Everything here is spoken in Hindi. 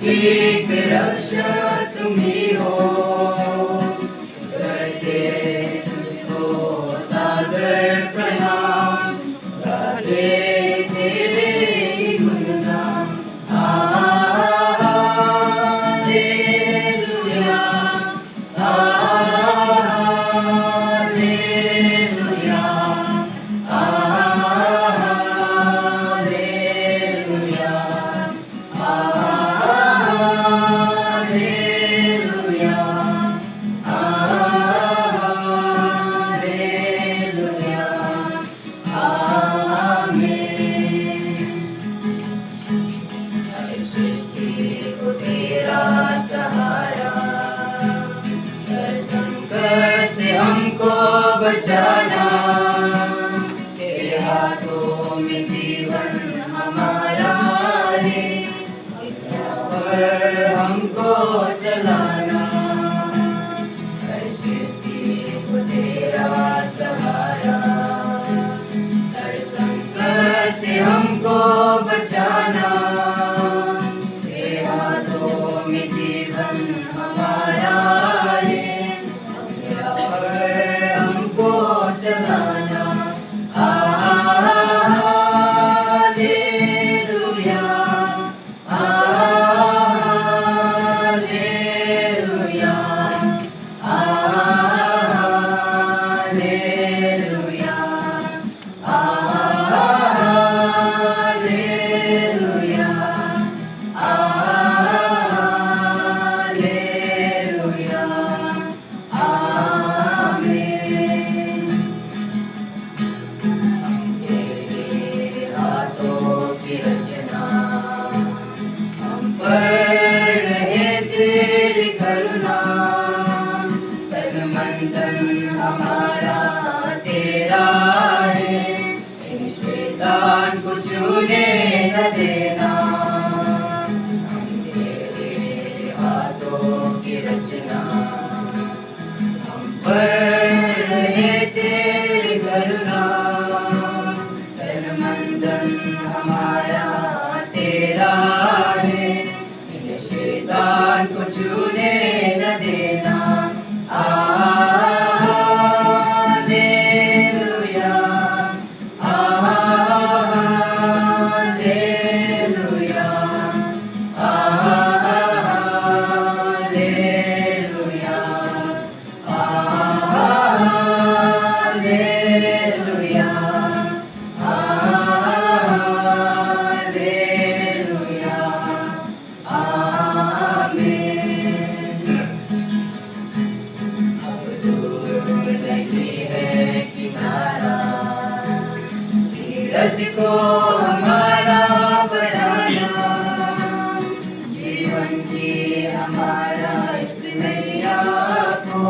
ठीक रक्षक तुम्ही हो, करते तुझको सादर प्रणाम, गाते तेरे गुणगान। Hallelujah, hallelujah, hallelujah, hallelujah, hallelujah, आमीन। सारी सृष्टि को तेरा सहारा, सारे संकट से हमको बचाना, तेरे हाथों में जीवन हमारा है, इतना पर हमको चलाना। सारी सृष्टि को तेरा सहारा, सारे संकट से हमको बचाना, तेरे हाथों में जीवन हमारा है, तेरा पर हमको चलाना। Hallelujah, hallelujah, hallelujah, hallelujah, hallelujah, आमीन। तेरे हाथों की रचना, हम पर रहे तेरी करुणा, तन मन धन हमारा तेरा है, इन शैतान को छूने न देना। हम तेरे हाथों की रचना, हम पर रहे तेरी करुणा, तन मन धन हमारा तेरा है, इन शैतान को छूने न देना। Hallelujah, hallelujah, hallelujah, hallelujah, hallelujah, आमीन। अब दूर नहीं है किनारा, धीरज को हमारा बढ़ाना, जीवन की हमारा इस नैया को